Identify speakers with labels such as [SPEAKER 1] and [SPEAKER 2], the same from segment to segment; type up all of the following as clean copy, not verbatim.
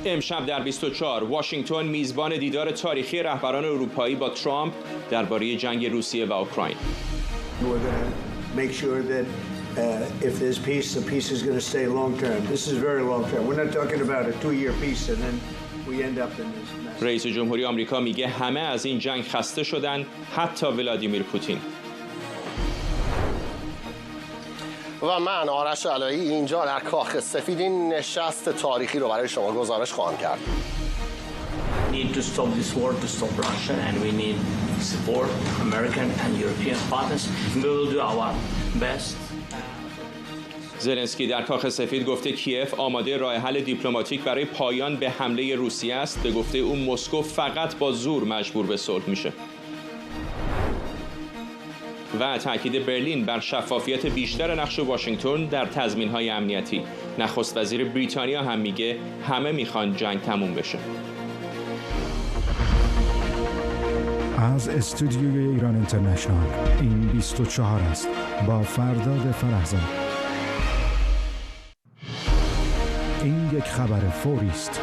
[SPEAKER 1] امشب در 24 واشنگتن میزبان دیدار تاریخی رهبران اروپایی با ترامپ درباره جنگ روسیه و اوکراین.
[SPEAKER 2] If there's peace, the peace is going to stay long term. This is very long term. We're not talking about a 2-year peace and then we end up in this mess.
[SPEAKER 1] رئیس جمهوری آمریکا میگه همه از این جنگ خسته شدن، حتی ولادیمیر پوتین.
[SPEAKER 3] و من آرش علایی اینجا در کاخ سفید این نشست تاریخی رو برای شما گزارش خواهم کرد.
[SPEAKER 4] need to stop this war, to stop Russia, and we need support American and European partners. We will do our best.
[SPEAKER 1] زلنسکی در کاخ سفید گفته کیف آماده راه حل دیپلماتیک برای پایان به حمله روسیه است. به گفته او مسکو فقط با زور مجبور به صلح میشه. و تاکید برلین بر شفافیت بیشتر نقش واشنگتن در تضمین‌های امنیتی. نخست وزیر بریتانیا هم میگه همه میخوان جنگ تموم بشه.
[SPEAKER 5] از استودیوی ایران اینترنشنال این 24 است با فرداد فرهزاد. این یک خبر فوری است.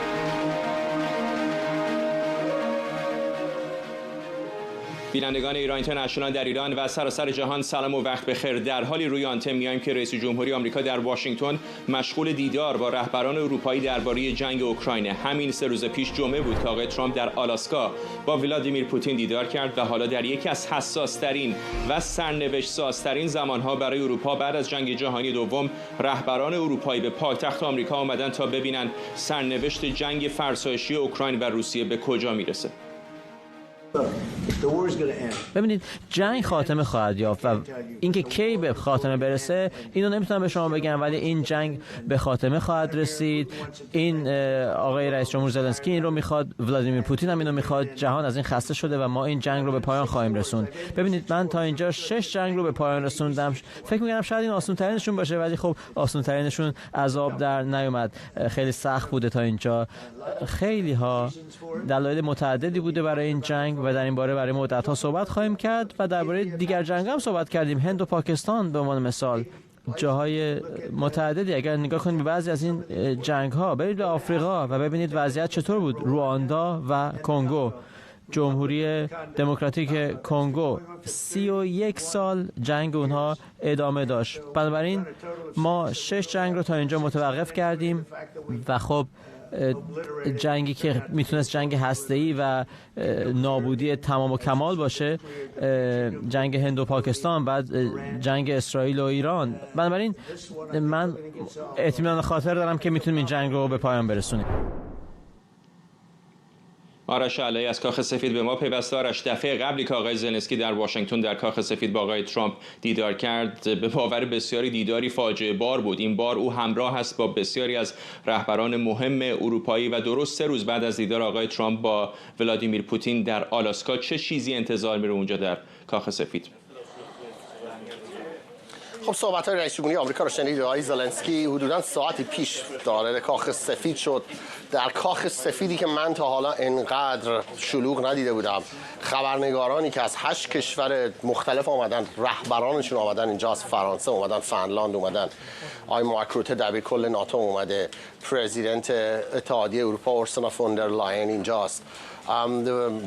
[SPEAKER 1] بینندگان ایران اینترنشنال در ایران و سراسر جهان سلام و وقت بخیر. در حالی روی آنتن میایم که رئیس جمهوری آمریکا در واشنگتن مشغول دیدار با رهبران اروپایی درباره جنگ اوکراین. همین 3 روز پیش جمعه بود که آقای ترامپ در آلاسکا با ولادیمیر پوتین دیدار کرد و حالا در یکی از حساس‌ترین و سرنوشت‌سازترین زمان‌ها برای اروپا بعد از جنگ جهانی دوم رهبران اروپایی به پایتخت آمریکا آمدن تا ببینن سرنوشت جنگ فرسایشی اوکراین و روسیه به کجا میرسه.
[SPEAKER 6] ببینید جنگ خاتمه خواهد یافت و اینکه کی به خاتمه برسه اینو نمیتونم به شما بگم، ولی این جنگ به خاتمه خواهد رسید. این آقای رئیس جمهور زلنسکی این رو میخواد، ولادیمیر پوتین هم اینو میخواد. جهان از این خسته شده و ما این جنگ رو به پایان خواهیم رسوند. ببینید من تا اینجا 6 جنگ رو به پایان رسوندم. فکر میکنم شاید این آسون ترینشون باشه، ولی خب آسون ترینشون عذاب در نیومد. خیلی سخت بوده تا اینجا. خیلی ها دلایل متعددی بوده برای این جنگ و در این باره برای مدت‌ها صحبت خواهیم کرد و درباره دیگر جنگ هم صحبت کردیم. هند و پاکستان به عنوان مثال، جاهای متعددی. اگر نگاه کنید به بعضی از این جنگ‌ها، برید به آفریقا و ببینید وضعیت چطور بود. رواندا و کنگو، جمهوری دموکراتیک کنگو، 31 سال جنگ اونها ادامه داشت. بنابراین ما 6 جنگ رو تا اینجا متوقف کردیم و خب جنگی که میتونست جنگ هسته‌ای و نابودی تمام و کمال باشه، جنگ هند و پاکستان، بعد جنگ اسرائیل و ایران. بنابراین من اطمینان خاطر دارم که میتونیم این جنگ رو به پایان برسونیم.
[SPEAKER 1] آرش علایی از کاخ سفید به ما پیوسته. آرش، دفعه قبلی که آقای زلنسکی در واشنگتن در کاخ سفید با آقای ترامپ دیدار کرد، به باور بسیاری دیداری فاجعه بار بود. این بار او همراه است با بسیاری از رهبران مهم اروپایی و درست 3 روز بعد از دیدار آقای ترامپ با ولادیمیر پوتین در آلاسکا چه چیزی انتظار میره اونجا در کاخ سفید؟
[SPEAKER 3] خب صحبت‌های رئیس جمهوری آمریکا رو شنید. آقای زلنسکی حدوداً ساعتی پیش وارد کاخ سفید شد. در کاخ سفیدی که من تا حالا انقدر شلوغ ندیده بودم. خبرنگارانی که از 8 کشور مختلف آمدن، رهبرانشون آمدن اینجا، از فرانسه اومدن، فنلاند اومدن، آقای مارک روته دبیرکل ناتو اومده، پرزیدنت اتحادیه اروپا اورسولا فون در لاین اینجاست،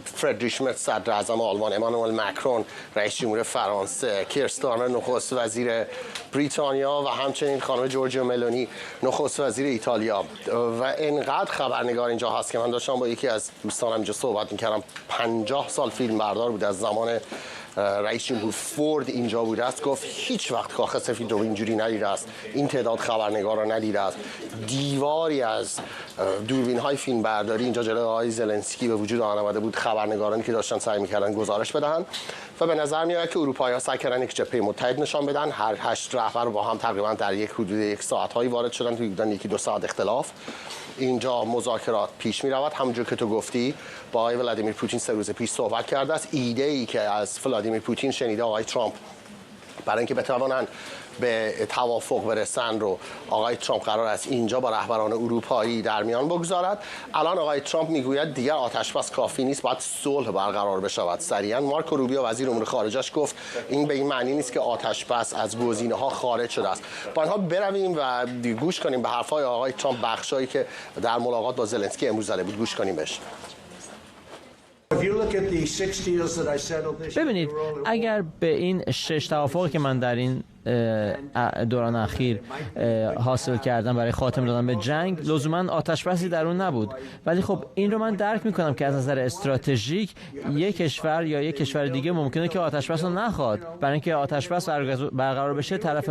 [SPEAKER 3] فردریش شمیت صدر اعظم آلمان، امانوئل مکرون رئیس جمهور فرانسه، کیر استارمر نخست وزیر بریتانیا و همچنین خانم جورجیا ملونی نخست وزیر ایتالیا. و اینقدر خبرنگار اینجا هست که من داشتم با یکی از دوستانم اینجا صحبت میکردم. 50 سال فیلم بردار بود، از زمان رئیس جمهور فورد اینجا بوده است. گفت هیچ وقت کاخ سفید رو اینجوری ندیده است، این تعداد خبرنگار رو ندیده است. دیواری از دوربین های فیلم برداری اینجا جلوی آقای زلنسکی به وجود آمده بود. خبرنگارانی که داشتن سعی میکردن گزارش بدهن و به نظر میاد که اروپایی‌ها سعی کردن یک جبهه متحد نشان بدن. هر 8 رهبر با هم تقریبا در یک حدود 1 ساعت هایی وارد شدن، توی بودن 1-2 ساعت اختلاف. اینجا مذاکرات پیش می رود. همونجور که تو گفتی با آقای ولادیمیر پوتین 3 روز پیش صحبت کرده است. ایده ای که از ولادیمیر پوتین شنیده آقای ترامپ برای اینکه بتوانند به توافق برسن رو آقای ترامپ قرار است اینجا با رهبران اروپایی در میان بگذارد. الان آقای ترامپ میگوید دیگر آتشبس کافی نیست، باید صلح برقرار بشود. سریعا مارکو روبیو وزیر امور خارجه‌اش گفت این به این معنی نیست که آتشبس از گزینه‌ها خارج شده است. با اینها برویم و گوش کنیم به حرف‌های آقای ترامپ، بخشایی که در ملاقات با زلنسکی امروز زده بود. گوش کنیم بهش.
[SPEAKER 6] ببینید اگر به این 6 توافقی که من در این دوران اخیر حاصل کردم برای خاتمه دادن به جنگ لزوما آتشبسی در اون نبود، ولی خب این رو من درک میکنم که از نظر استراتژیک یک کشور یا یک کشور دیگه ممکنه که آتشبس رو نخواد. برای اینکه آتشبس برقرار بشه طرف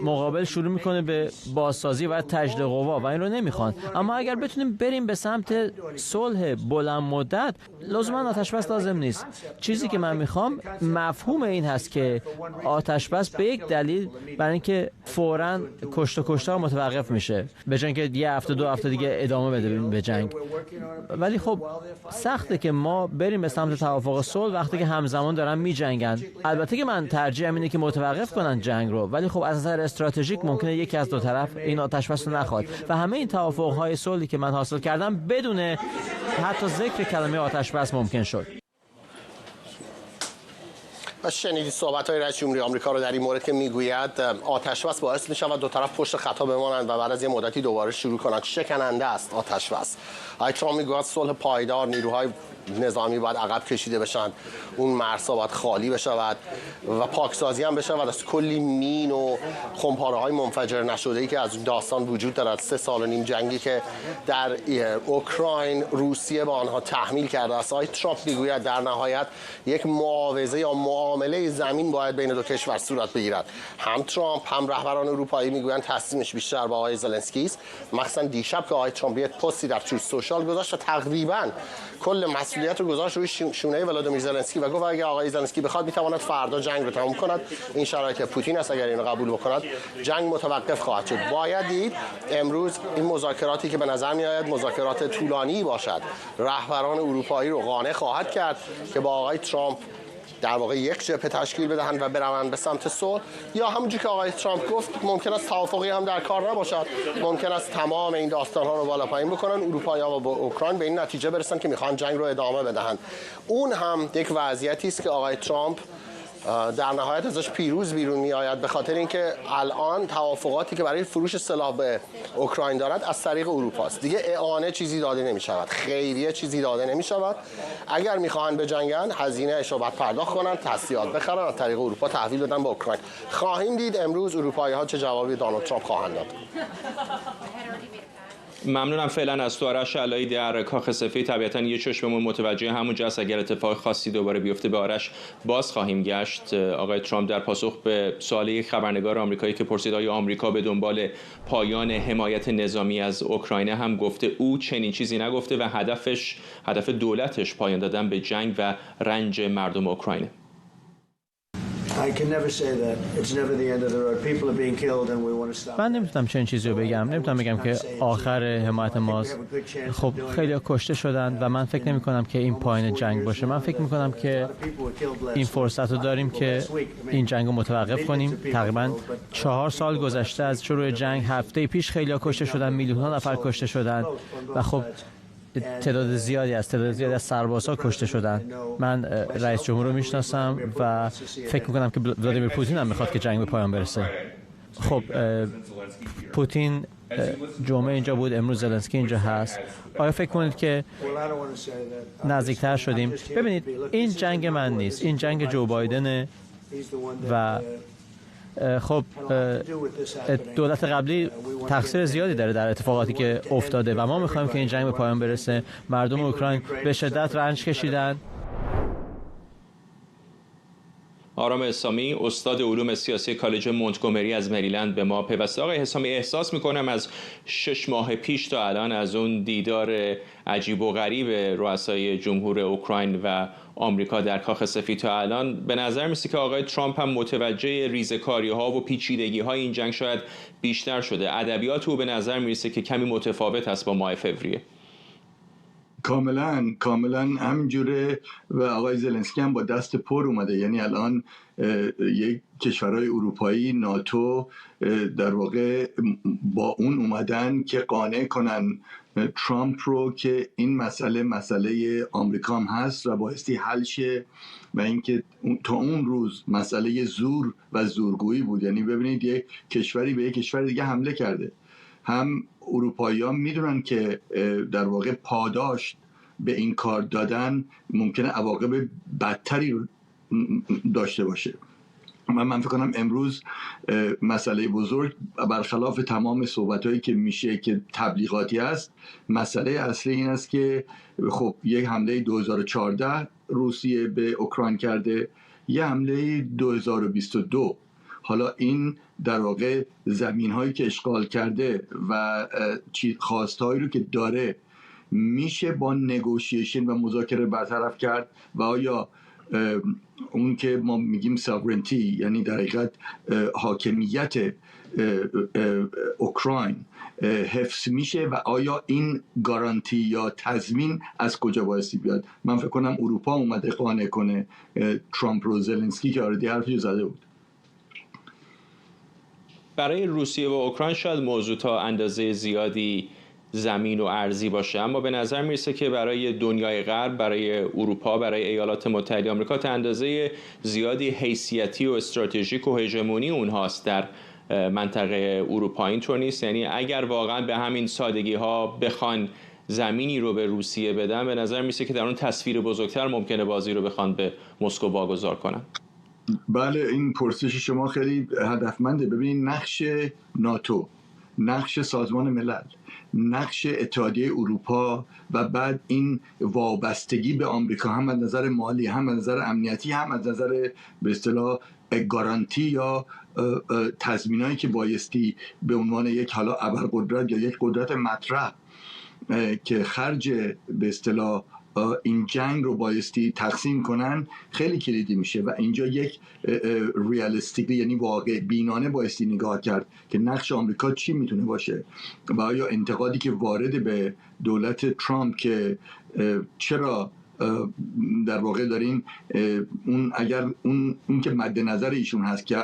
[SPEAKER 6] مقابل شروع میکنه به بازسازی و تجدید قوا و این رو نمیخوان. اما اگر بتونیم بریم به سمت صلح بلند مدت لزوما آتشبس لازم نیست. چیزی که من میخوام مفهوم این هست که آتشبس به یک دلیل برای اینکه فوراً کشتار متوقف میشه به جای اینکه یه هفته 2 هفته دیگه ادامه بده به جنگ. ولی خب سخته که ما بریم به سمت توافق صلح وقتی که همزمان دارن میجنگن. البته که من ترجیحم اینه که متوقف کنن جنگ رو، ولی خب از نظر استراتژیک ممکنه یکی از دو طرف این آتشبس رو نخواد و همه این توافق‌های صلحی که من حاصل کردم بدون حتی ذکر کلمه آتشبس ممکن شد.
[SPEAKER 3] و شنیدی صحبت‌های رئیس جمهوری آمریکا رو در این مورد که میگوید آتشبس باعث می‌شود دو طرف پشت خطا بمانند و بعد از یه مدتی دوباره شروع کنند. شکننده است آتشبس. آقای ترامپ میگوید صلح پایدار، نیروهای نظامی باید عقب کشیده بشن، اون مرزها باید خالی بشود و پاکسازی هم بشود از کلی مین و خمپاره‌های منفجر نشده‌ای که از داستان وجود دارد. 3 سال و نیم جنگی که در اوکراین روسیه به آنها تحمیل کرده است. آقای ترامپ میگوید در نهایت یک معاوضه یا معامله زمین باید بین دو کشور صورت بگیرد. هم ترامپ هم رهبران اروپایی میگویند تصمیمش بیشتر با آقای زلنسکی است. مخصوصا دیشب که آقای ترامپ یک پستی در تروت سوشال گذاشت و تقریباً کل مسئولیت رو گذاشت روی شونه ولادیمیر زلنسکی و گفت اگر آقای زلنسکی بخواد میتواند فردا جنگ رو تمام کند. این شرایط پوتین است، اگر اینو قبول بکند جنگ متوقف خواهد شد. باید دید امروز این مذاکراتی که به نظر میآید مذاکرات طولانی باشد رهبران اروپایی رو قانع خواهد کرد که با آقای ترامپ در واقع یک جبهه تشکیل بدهند و بروند به سمت صلح، یا همونجوری که آقای ترامپ گفت ممکن است توافقی هم در کار نباشد، ممکن است تمام این داستان‌ها رو بالا پایین بکنن، اروپایی‌ها با اوکراین به این نتیجه برسن که میخوان جنگ رو ادامه بدهند. اون هم یک وضعیتی است که آقای ترامپ در نهایت ازش پیروز بیرون می آید، به خاطر اینکه الان توافقاتی که برای فروش سلاح به اوکراین دارد از طریق اروپا است. دیگه اعانه چیزی داده نمی شود، خیریه چیزی داده نمی شود. اگر میخواهند بجنگن هزینه اش رو باید پرداخت کنند، تسلیحات بخرن از طریق اروپا تحویل بدن به اوکراین. خواهیم دید امروز اروپایی ها چه جوابی دونالد ترامپ خواهند داد.
[SPEAKER 1] ممنونم فعلا از تو آرش علایی در کاخ سفید. طبیعتا یه چشممون متوجه همونجا است، اگر اتفاق خاصی دوباره بیفته به آرش باز خواهیم گشت. آقای ترامپ در پاسخ به سوال یک خبرنگار آمریکایی که پرسید آیا آمریکا به دنبال پایان حمایت نظامی از اوکراین هم گفته او چنین چیزی نگفته و هدف دولتش پایان دادن به جنگ و رنج مردم اوکراینه.
[SPEAKER 6] من نمیتونم چنین چیزی رو بگم. نمیتونم بگم که آخر حمایت ماست. خب خیلی کشته شدن و من فکر نمی کنم که این پایان جنگ باشه. من فکر می کنم که این فرصت رو داریم که این جنگ رو متوقف کنیم. تقریبا 4 سال گذشته از شروع جنگ. هفته پیش خیلی کشته شدن، میلیون‌ها نفر کشته شدن و خب تعداد زیادی از سربازها کشته شدن. من رئیس جمهور رو میشناسم و فکر میکنم که ولادیمیر پوتین هم میخواد که جنگ به پایان برسه. خب پوتین جمعه اینجا بود، امروز زلنسکی اینجا هست. آیا فکر کنید که نزدیکتر شدیم؟ ببینید این جنگ من نیست، این جنگ جو بایدنه و خب دولت قبلی تقصیر زیادی داره در اتفاقاتی که افتاده و ما میخوایم که این جنگ به پایان برسه. مردم اوکراین به شدت رنج کشیدن.
[SPEAKER 1] آرام حسامی، استاد علوم سیاسی کالج مونتگومری از مریلند به ما پیوسته. آقای حسامی، احساس میکنم از 6 ماه پیش تا الان، از اون دیدار عجیب و غریب رؤسای جمهور اوکراین و آمریکا در کاخ سفید تا الان، به نظر میسه که آقای ترامپ هم متوجه ریزکاری‌ها و پیچیدگی‌های این جنگ شاید بیشتر شده. ادبیات او به نظر میرسه که کمی متفاوت است با ماه فوریه.
[SPEAKER 7] کاملا همینجوره و آقای زلنسکی هم با دست پر اومده. یعنی الان یک کشورهای اروپایی ناتو در واقع با اون اومدن که قانع کنن ترامپ رو که این مسئله آمریکا هم هست و بایستی حل شه و اینکه تا اون روز مسئله زور و زورگویی بود. یعنی ببینید یک کشوری به یک کشور دیگه حمله کرده، هم اروپایی‌ها میدونن که در واقع پاداش به این کار دادن ممکنه عواقب بدتری داشته باشه. من فکر کنم امروز مسئله بزرگ برخلاف تمام صحبت‌هایی که میشه که تبلیغاتی است، مسئله اصلی این است که خب یک حمله 2014 روسیه به اوکراین کرده، یه حمله 2022. حالا این در واقع زمین‌هایی که اشغال کرده و خواستهایی رو که داره میشه با نگوشیشن و مذاکره برطرف کرد و آیا اون که ما میگیم ساورنتی یعنی در حقیقت حاکمیت اوکراین حفظ میشه و آیا این گارانتی یا تضمین از کجا بایستی بیاد؟ من فکر کنم اروپا اومده قانع کنه ترامپ رو. زلنسکی که آردی حرفی زده بود.
[SPEAKER 1] برای روسیه و اوکراین شاید موضوع تا اندازه زیادی زمین و ارضی باشه، اما به نظر میرسه که برای دنیای غرب، برای اروپا، برای ایالات متحده آمریکا تا اندازه زیادی حیثیتی و استراتژیک و هژمونی اونهاست در منطقه اروپا. اینطور نیست؟ یعنی اگر واقعا به همین سادگی ها بخوان زمینی رو به روسیه بدن، به نظر میرسه که در اون تصویر بزرگتر ممکنه بازی رو بخوان به مسکو واگذار کنن.
[SPEAKER 7] بله، این پرسش شما خیلی هدفمنده. ببینید نقش ناتو، نقش سازمان ملل، نقش اتحادیه اروپا و بعد این وابستگی به آمریکا هم از نظر مالی، هم از نظر امنیتی، هم از نظر به اصطلاح گارانتی یا تضمینایی که بایستی به عنوان یک حالا ابرقدرت یا یک قدرت مطرح که خرج به اصطلاح این جنگ رو بایستی تقسیم کنن خیلی کلیدی میشه و اینجا یک ریالیستیکلی یعنی واقع بینانه بایستی نگاه کرد که نقش آمریکا چی میتونه باشه و آیا انتقادی که وارد به دولت ترامپ که چرا در واقع دارین اون اگر اون که مد نظر ایشون هست که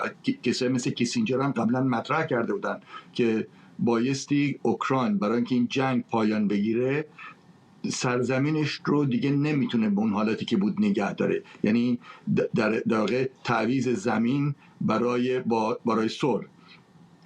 [SPEAKER 7] کسایی مثل کیسینجر هم قبلا مطرح کرده بودن که بایستی اوکراین برای اینکه این جنگ پایان بگیره سرزمینش رو دیگه نمیتونه به اون حالتی که بود نگه داره، یعنی در واقع تعویض زمین برای صلح.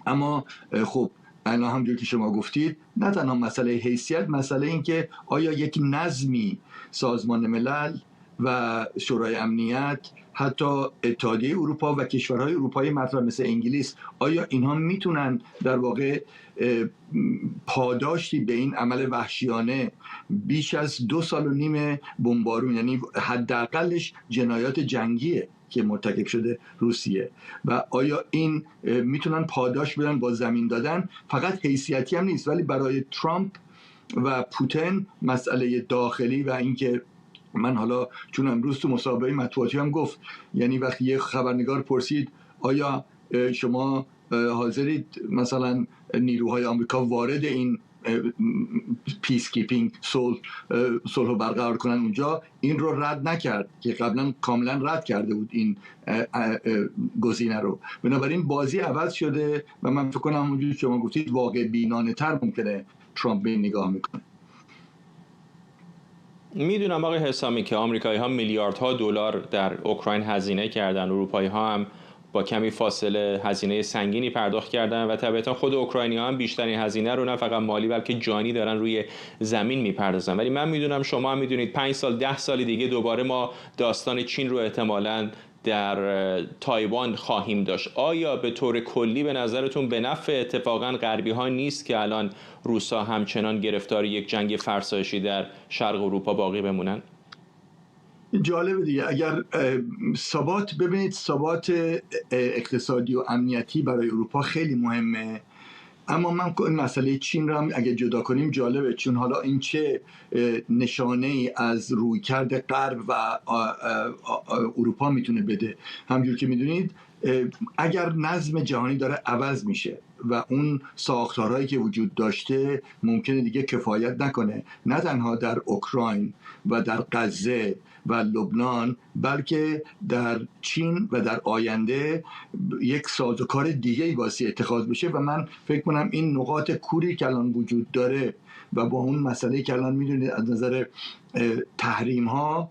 [SPEAKER 7] اما خب الان همونجور که شما گفتید نه تنها مسئله حیثیت، مسئله این که آیا یک نظمی سازمان ملل و شورای امنیت، حتی اتحادیه اروپا و کشورهای اروپایی مطرح مثل انگلیس، آیا اینها میتونن در واقع پاداشی به این عمل وحشیانه بیش از 2.5 سال بمبارون، یعنی حداقلش جنایات جنگیه که مرتکب شده روسیه، و آیا این میتونن پاداش بدن با زمین دادن؟ فقط حیثیتی هم نیست، ولی برای ترامپ و پوتین مسئله داخلی و اینکه من حالا چون امروز تو مسابقه مطبوعاتی هم گفت، یعنی وقتی یه خبرنگار پرسید آیا شما حاضرید مثلا نیروهای آمریکا وارد این پیس کیپینگ صلح رو برقرار کنن اونجا، این رو رد نکرد که قبلا کاملا رد کرده بود این گزینه رو. بنابراین بازی عوض شده و من فکر کنم اونجوری شما گفتید واقع بینانه تر ممکنه ترامپ به نگاه میکنه.
[SPEAKER 1] میدونم آقای حسامی که آمریکایی ها میلیاردها دلار در اوکراین هزینه کردن، اروپایی ها هم با کمی فاصله هزینه سنگینی پرداخت کردن و طبعا خود اوکراینی ها هم بیشترین هزینه رو نه فقط مالی بلکه جانی دارن روی زمین میپردازن. ولی من میدونم، شما هم میدونید 5 سال 10 سال دیگه دوباره ما داستان چین رو احتمالاً در تایوان خواهیم داشت. آیا به طور کلی به نظرتون به نفع اتفاقا غربی ها نیست که الان روسا همچنان گرفتار یک جنگ فرسایشی در شرق اروپا باقی بمونن؟
[SPEAKER 7] جالبه دیگه. اگر ثبات، ببینید ثبات اقتصادی و امنیتی برای اروپا خیلی مهمه، اما من این مسئله چین رو هم اگه جدا کنیم جالبه، چون حالا این چه نشانه ای از رویکرد غرب و اروپا میتونه بده. همجور که میدونید اگر نظم جهانی داره عوض میشه و اون ساختارهایی که وجود داشته ممکنه دیگه کفایت نکنه، نه تنها در اوکراین و در غزه و لبنان، بلکه در چین و در آینده یک سازوکار دیگه‌ای واسه اتخاذ بشه. و من فکر کنم این نقاط کوری که الان وجود داره و با اون مسئله که الان میدونید از نظر تحریم ها،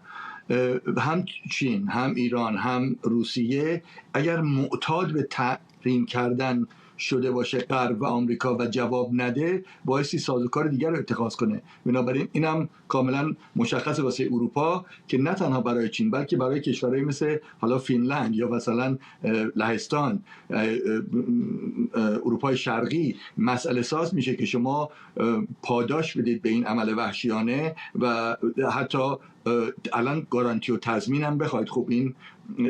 [SPEAKER 7] هم چین، هم ایران، هم روسیه اگر معتاد به تحریم کردن شده باشه غرب و آمریکا و جواب نده، بایستی سازوکار دیگر رو اتخاذ کنه. بنابراین اینم کاملا مشخصه واسه اروپا که نه تنها برای چین بلکه برای کشورهایی مثل حالا فینلند یا مثلا لهستان، اروپای شرقی مسئله ساز میشه که شما پاداش بدید به این عمل وحشیانه و حتی الان گارانتی و تضمین هم بخواید. خب این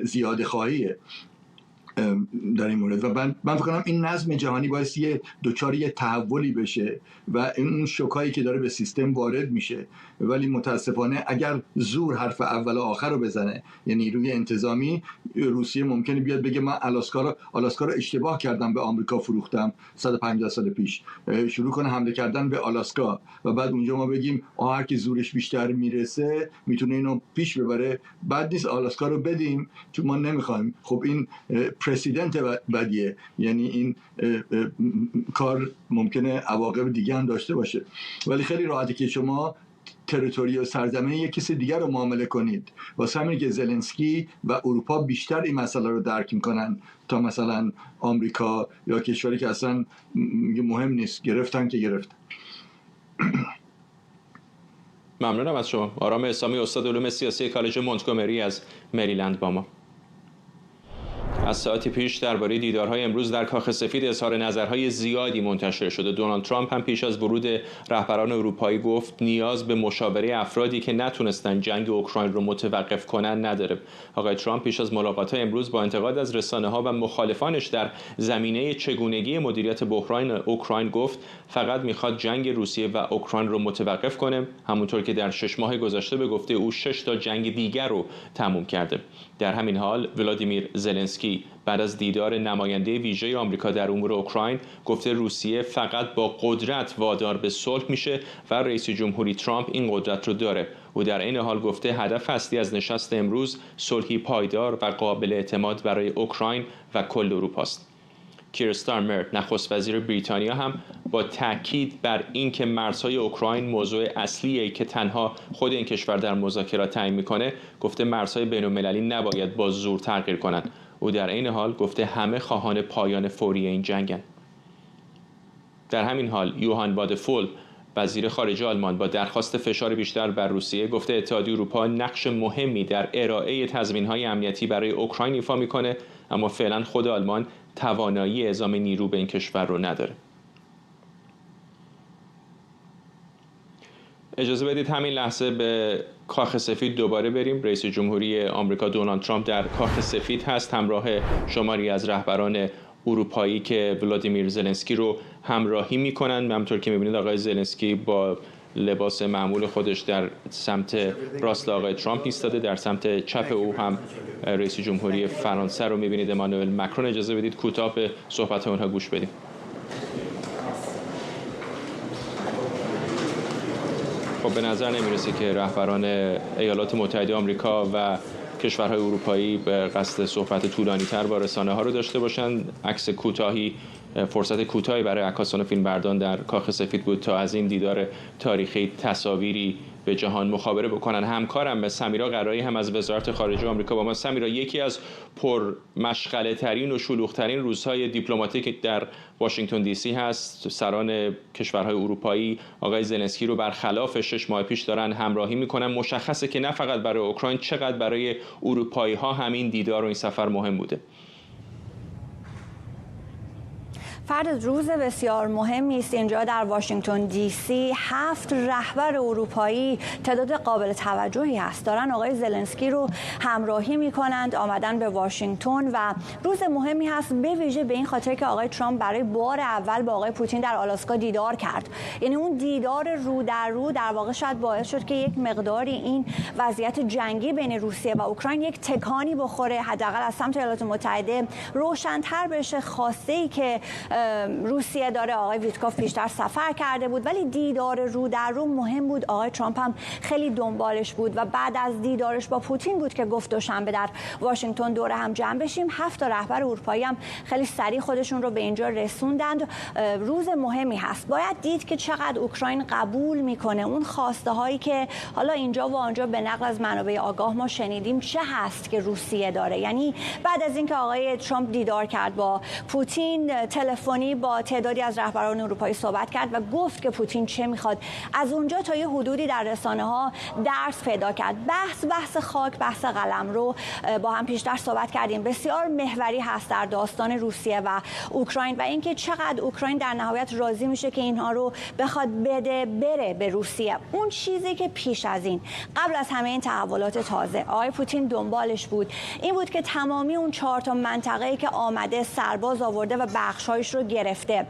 [SPEAKER 7] زیاده خواهیه در این مورد و من فکر کنم این نظم جهانی باعث دوچار یه تحولی بشه و اون شوکایی که داره به سیستم وارد میشه. ولی متاسفانه اگر زور حرف اول و آخر رو بزنه، یعنی نیروی انتظامی، روسیه ممکنه بیاد بگه من آلاسکا رو اشتباه کردم به آمریکا فروختم 150 سال پیش، شروع کنه حمله کردن به آلاسکا و بعد اونجا ما بگیم هر کی زورش بیشتر میرسه میتونه اینو پیش ببره، بعد نیست آلاسکا رو بدیم چون ما نمیخوایم. خب این پرسیدنت بدیه، یعنی این کار ممکنه عواقب دیگه هم داشته باشه. ولی خیلی راحته که شما تریتوری و سرزمین یک کسی دیگر رو معامله کنید. واسه همین که زلنسکی و اروپا بیشتر این مسئله رو درک میکنن تا مثلا آمریکا یا کشوری که اصلا مهم نیست، گرفتن که گرفتن.
[SPEAKER 1] ممنونم از شما. آرام اسلامی، استاد علوم سیاسی کالج مونتگومری از مریلند با ما. از ساعتی پیش درباره دیدارهای امروز در کاخ سفید اظهار نظرهای زیادی منتشر شده. دونالد ترامپ هم پیش از ورود رهبران اروپایی گفت نیاز به مشاوره افرادی که نتونستن جنگ اوکراین رو متوقف کنن نداره. آقای ترامپ پیش از ملاقات امروز با انتقاد از رسانه‌ها و مخالفانش در زمینه چگونگی مدیریت بحران اوکراین گفت فقط میخواد جنگ روسیه و اوکراین رو متوقف کنه، همونطور که در 6 ماه گذشته به گفته او 6 تا جنگ دیگر رو تموم کرده. در همین حال ولادیمیر زلنسکی بعد از دیدار نماینده ویژه آمریکا در امور اوکراین گفته روسیه فقط با قدرت وادار به صلح میشه و رئیس جمهوری ترامپ این قدرت رو داره. او در این حال گفته هدف اصلی از نشست امروز صلحی پایدار و قابل اعتماد برای اوکراین و کل اروپا است. کیر استارمر نخست وزیر بریتانیا هم با تاکید بر اینکه مرزهای اوکراین موضوع اصلیه که تنها خود این کشور در مذاکرات تعیین میکنه، گفته مرزهای بین‌المللی نباید با زور تغییر کنند. او در این حال گفته همه خواهان پایان فوری این جنگن. در همین حال یوهان وادفول وزیر خارجه آلمان با درخواست فشار بیشتر بر روسیه گفته اتحادیه اروپا نقش مهمی در ارائه تضمین‌های امنیتی برای اوکراین ایفا میکنه، اما فعلا خود آلمان توانایی اعزام نیرو به این کشور رو نداره. اجازه بدید همین لحظه به کاخ سفید دوباره بریم. رئیس جمهوری آمریکا دونالد ترامپ در کاخ سفید هست همراه شماری از رهبران اروپایی که ولادیمیر زلنسکی رو همراهی میکنن. همونطور که میبینید آقای زلنسکی با لباس معمول خودش در سمت راست آقای ترامپ ایستاده، در سمت چپ او هم رئیس جمهوری فرانسه رو میبینید امانوئل مکرون. اجازه بدید کوتاه به صحبت اونها گوش بدیم. خب به نظر نمیرسه که رهبران ایالات متحده آمریکا و کشورهای اروپایی به قصد صحبت طولانی تر با رسانه ها رو داشته باشن. عکس کوتاهی، فرصت کوتاهی برای عکاسان و فیلمبردان در کاخ سفید بود تا از این دیدار تاریخی تصاویری به جهان مخابره بکنن. همکارم سمیرا قرایی هم از وزارت خارجه آمریکا با ما. سمیرا، یکی از پرمشغله ترین و شلوغ ترین روزهای دیپلماتیک در واشنگتن دی سی هست. سران کشورهای اروپایی آقای زلنسکی رو برخلاف 6 ماه پیش دارن همراهی میکنن. مشخصه که نه فقط برای اوکراین، چقدر برای اروپایی ها همین دیدار و این سفر مهم بوده.
[SPEAKER 8] فرد روز بسیار مهمی است اینجا در واشنگتن دی سی. 7 رهبر اروپایی، تعداد قابل توجهی هست، دارن آقای زلنسکی رو همراهی میکنند، آمدن به واشنگتن و روز مهمی هست به ویژه به این خاطر که آقای ترامپ برای بار اول با آقای پوتین در آلاسکا دیدار کرد. یعنی اون دیدار رو در رو در واقع شاید باعث شد که یک مقداری این وضعیت جنگی بین روسیه و اوکراین یک تکانی بخوره، حداقل از سمت ایالات متحده روشن‌تر بشه. خواسته‌ای که روسیه داره. آقای ویتکوف پیشتر سفر کرده بود، ولی دیدار رو در رو مهم بود. آقای ترامپ هم خیلی دنبالش بود و بعد از دیدارش با پوتین بود که گفت دوشنبه در واشنگتن دوره هم جمع بشیم. 7 رهبر اروپایی هم خیلی سریع خودشون رو به اینجا رسوندند. روز مهمی هست. باید دید که چقدر اوکراین قبول میکنه اون خواسته هایی که حالا اینجا و آنجا به نقل از منابع آگاه ما شنیدیم چه هست که روسیه داره. یعنی بعد از اینکه آقای ترامپ دیدار کرد با پوتین، تلفنی با تعدادی از رهبران اروپایی صحبت کرد و گفت که پوتین چه میخواد. از اونجا تا یه حدودی در رسانه ها درس پیدا کرد. بحث خاک، بحث قلمرو با هم پیشتر صحبت کردیم. بسیار محوری هست در داستان روسیه و اوکراین و اینکه چقدر اوکراین در نهایت راضی میشه که اینها رو بخواد بده بره به روسیه. اون چیزی که پیش از این قبل از همه این تحولات تازه آقای پوتین دنبالش بود این بود که تمامی اون 4 تا منطقه‌ای که آمده سرباز آورده و بخشایش رو گرفته.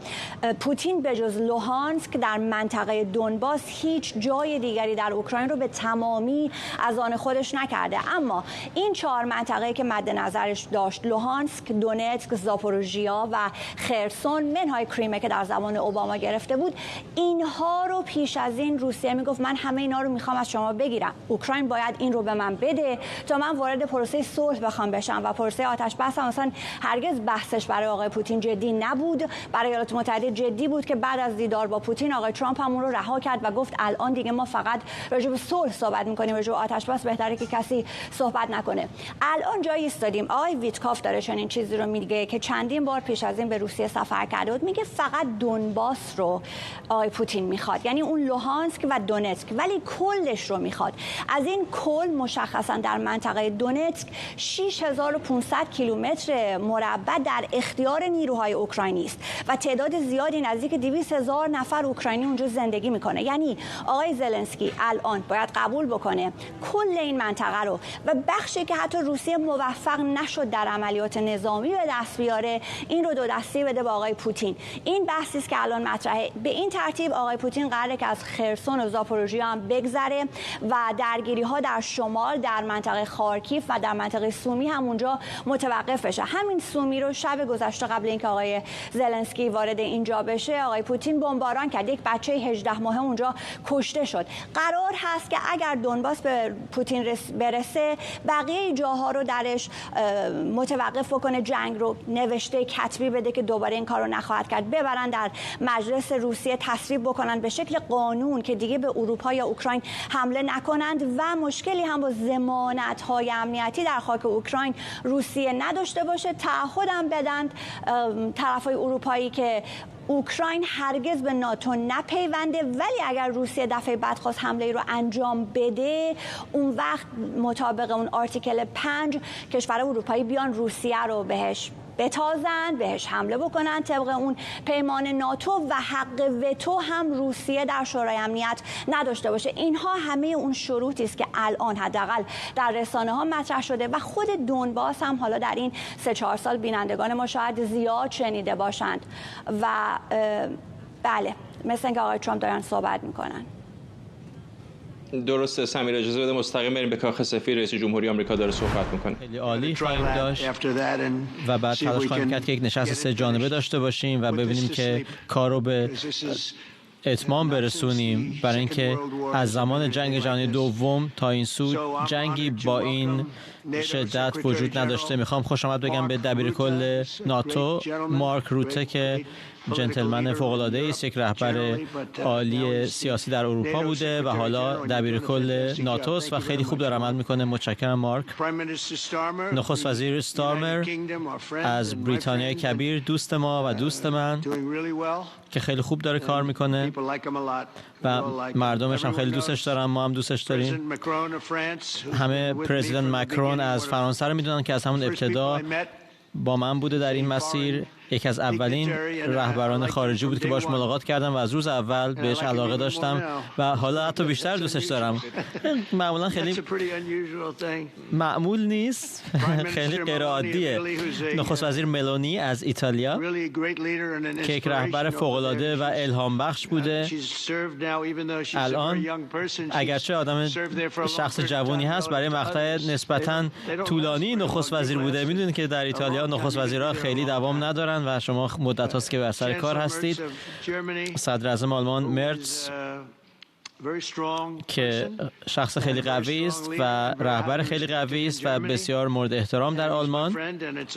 [SPEAKER 8] پوتین به جز لوهانسک در منطقه دونباس هیچ جای دیگری در اوکراین رو به تمامی از آن خودش نکرده. اما این 4 منطقه‌ای که مد نظرش داشت، لوهانسک، دونتسک، زاپوروژیا و خرسون، منهای کریمه که در زمان اوباما گرفته بود، اینها رو پیش از این روسیه میگفت من همه اینا رو میخوام از شما بگیرم. اوکراین باید این رو به من بده تا من وارد پروسه صلح بخوام بشم و پروسه آتش بس مثلا هرگز بحثش برای آقای پوتین جدی نبود. برای ایالات متحده جدی بود که بعد از دیدار با پوتین آقای ترامپ هم اون رو رها کرد و گفت الان دیگه ما فقط راجع به صلح صحبت میکنیم، راجع به آتش بس بهتره که کسی صحبت نکنه. الان جایی ایستادیم آقای ویتکوف داره چنین چیزی رو میگه که چندین بار پیش از این به روسیه سفر کرده بود. میگه فقط دونباس رو آقای پوتین میخواد، یعنی اون لوهانسک و دونتسک، ولی کلش رو میخواد. از این کل مشخصا در منطقه دونتسک 6500 کیلومتر مربع در اختیار نیروهای اوکراینی است و تعداد زیادی نزدیک 200,000 نفر اوکراینی اونجا زندگی میکنه. یعنی آقای زلنسکی الان باید قبول بکنه کل این منطقه رو و بخشی که حتی روسیه موفق نشد در عملیات نظامی به دست بیاره این رو 2 دستی بده به آقای پوتین. این بحثی است که الان مطرحه. به این ترتیب آقای پوتین قراره که از خرسون و زاپوروژیا هم بگذره و درگیری ها در شمال در منطقه خارکیف و در منطقه سومی هم اونجا متوقف بشه. همین سومی رو شب گذشته قبل اینکه آقای زلنسکی وارد اینجا بشه آقای پوتین بمباران کرد. یک بچه 18 ماهه اونجا کشته شد. قرار هست که اگر دونباس به پوتین برسه بقیه جاها رو درش متوقف بکنه، جنگ رو نوشته کتبی بده که دوباره این کار رو نخواهد کرد، ببرن در مجلس روسیه تصویب بکنن به شکل قانون که دیگه به اروپا یا اوکراین حمله نکنند و مشکلی هم با ضمانت‌های امنیتی در خاک اوکراین روسیه نداشته باشه. تعهدم بدند طرفای اروپایی که اوکراین هرگز به ناتو نپیونده، ولی اگر روسیه دفعه بعد خواست حمله رو انجام بده اون وقت مطابق اون آرتیکل 5 کشور اروپایی بیان روسیه رو بهش بتازند، بهش حمله بکنن طبق اون پیمان ناتو و حق وتو هم روسیه در شورای امنیت نداشته باشه. اینها همه اون شروطی است که الان حداقل در رسانه ها مطرح شده و خود دونباس هم حالا در این 3-4 سال بینندگان ما شاید زیاد شنیده باشند و بله مثل اینکه آقای ترامپ دارن صحبت میکنن.
[SPEAKER 1] درسته سمیر، اجازه بده مستقیم بریم به کاخ سفید. رئیس جمهوری آمریکا داره صحبت میکنه.
[SPEAKER 6] خیلی عالی خواهیم داشت و بعد تلاش خواهیم کرد که یک نشست 3 جانبه داشته باشیم و ببینیم که کار رو به اتمام برسونیم، برای اینکه از زمان جنگ جهانی دوم تا این سو جنگی با این شدت وجود نداشته. میخوام خوش آمد بگم به دبیرکل ناتو مارک روته که جنتلمن فوق‌العاده است، یک رهبر عالی سیاسی در اروپا بوده و حالا دبیرکل ناتو است و خیلی خوب داره عمل میکنه. متشکرم مارک. نخست وزیر استارمر از بریتانیای کبیر، دوست ما و دوست من که خیلی خوب داره کار میکنه و مردمش هم خیلی دوستش دارن، ما هم دوستش داریم. همه پرزیدنت مکرون از فرانسه رو میدونن که از همون ابتدا با من بوده در این مسیر. یکی از اولین رهبران خارجی بود که باش ملاقات کردم و از روز اول بهش علاقه داشتم و حالا حتی بیشتر دوستش دارم. معمولا خیلی معمول نیست، خیلی غیر عادیه. نخست وزیر ملونی از ایتالیا که یک رهبر فوق‌العاده و الهام بخش بوده. الان اگرچه آدم شخص جوانی هست، برای مقطع نسبتاً طولانی نخست وزیر بوده. میدونید که در ایتالیا نخست وزیرها خیلی دوام ندارن و شما مدت هاست که بر سر کار هستید. صدر اعظم آلمان مرتز که شخص خیلی قوی است و رهبر خیلی قوی است و بسیار مورد احترام در آلمان،